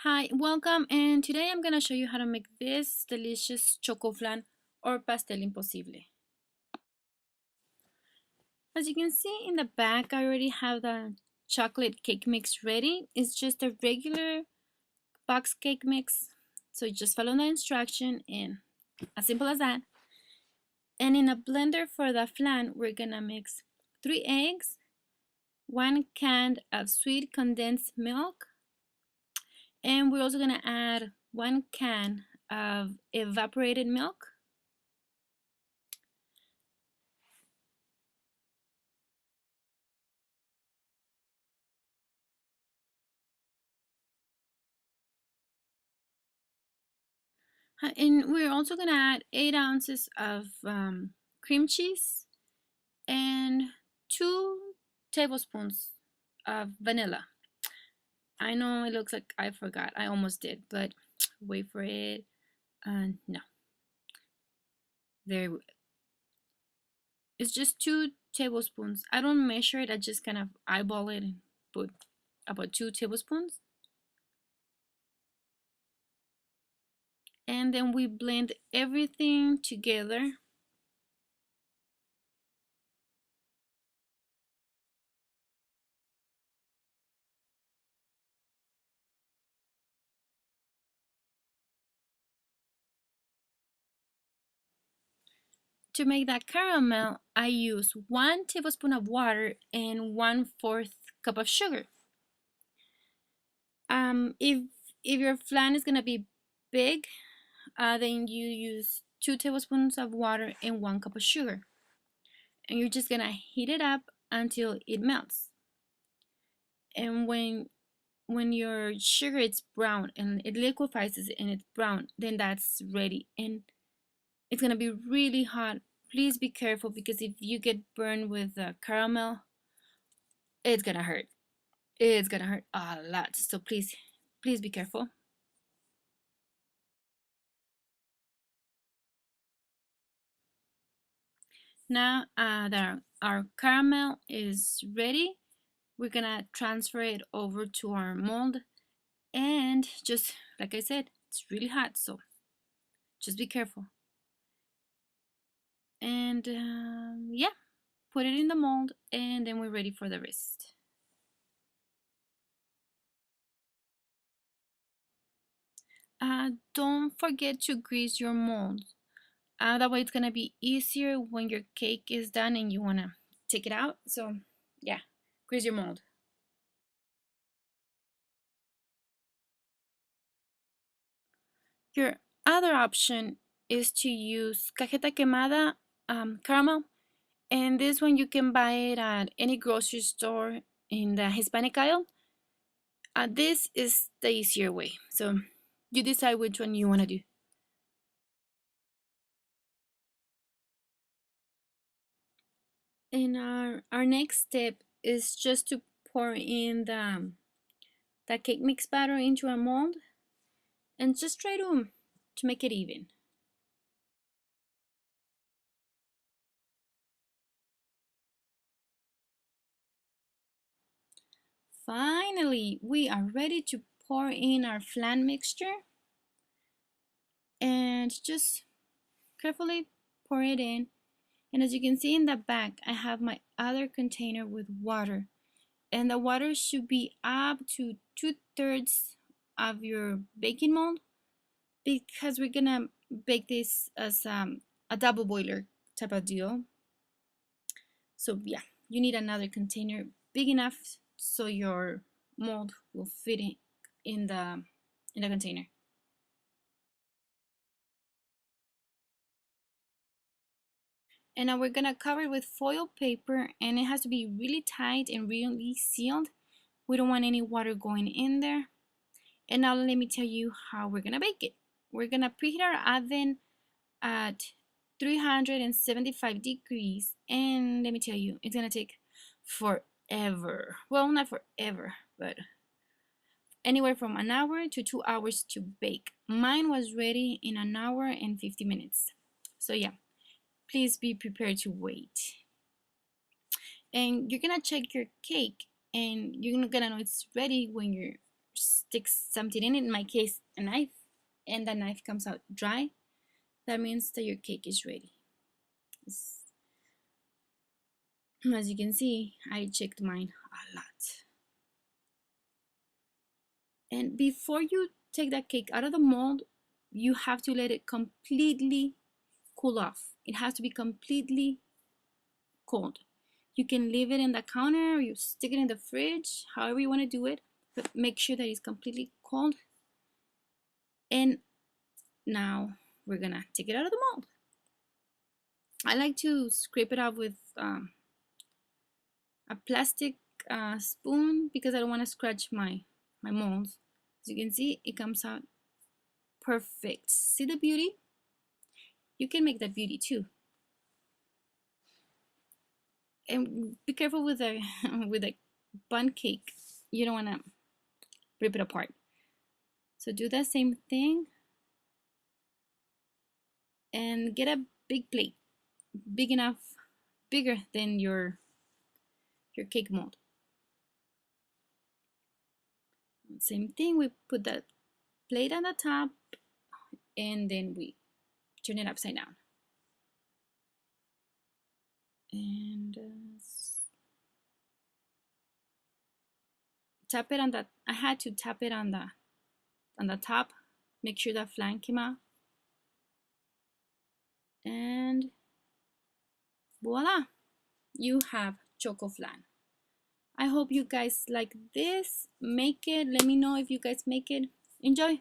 Hi, welcome, and today I'm gonna show you how to make this delicious chocoflan or pastel imposible. As you can see in the back, I already have the chocolate cake mix ready. It's just a regular box cake mix, so you just follow the instruction and as simple as that. And in a blender for the flan, we're gonna mix 3 eggs, 1 can of sweet condensed milk, and we're also gonna add 1 can of evaporated milk. And we're also going to add 8 ounces of cream cheese and 2 tablespoons of vanilla. I know it looks like I forgot. I almost did, but wait for it. No. There. It's just 2 tablespoons. I don't measure it. I just kind of eyeball it and put about 2 tablespoons. And then we blend everything together. To make that caramel, I use 1 tablespoon of water and 1/4 cup of sugar. If your flan is gonna be big, then you use 2 tablespoons of water and 1 cup of sugar, and you're just gonna heat it up until it melts. And when your sugar is brown and it liquefies and it's brown, then that's ready, and it's gonna be really hot. Please be careful because if you get burned with the caramel, it's gonna hurt. It's gonna hurt a lot. So please be careful. Now that our caramel is ready, we're gonna transfer it over to our mold, and just like I said, it's really hot, so just be careful. And yeah, put it in the mold, and then we're ready for the rest. Don't forget to grease your mold. That way it's gonna be easier when your cake is done and you wanna take it out. So yeah, grease your mold. Your other option is to use cajeta quemada caramel, and this one you can buy it at any grocery store in the Hispanic aisle. This is the easier way, so you decide which one you want to do. And our next step is just to pour in the cake mix batter into a mold and just try to make it even. Finally, we are ready to pour in our flan mixture, and just carefully pour it in. And as you can see in the back, I have my other container with water, and the water should be up to 2/3 of your baking mold because we're gonna bake this as a double boiler type of deal. So yeah, you need another container big enough so your mold will fit in the container. And now we're gonna cover it with foil paper, and it has to be really tight and really sealed. We don't want any water going in there. And now let me tell you how we're gonna bake it. We're gonna preheat our oven at 375 degrees, and let me tell you, it's gonna take forever. Well, not forever, but anywhere from an hour to 2 hours to bake. Mine was ready in an hour and 50 minutes. So yeah, please be prepared to wait. And you're gonna check your cake, and you're gonna know it's ready when your stick something in my case a knife, and the knife comes out dry, that means that your cake is ready. As you can see, I checked mine a lot. And before you take that cake out of the mold, you have to let it completely cool off. It has to be completely cold. You can leave it in the counter or you stick it in the fridge, however you want to do it, but make sure that it's completely cold. And now we're gonna take it out of the mold. I like to scrape it off with a plastic spoon because I don't want to scratch my molds. As you can see, it comes out perfect. See the beauty? You can make that beauty too. And be careful with a with a bun cake. You don't want to rip it apart. So do the same thing and get a big plate, big enough, bigger than your cake mold. Same thing, we put that plate on the top and then we turn it upside down. And tap it on that. I had to tap it on the top, make sure that flan came out. And voila, you have Chocoflan. I hope you guys like this. Make it. Let me know if you guys make it. Enjoy.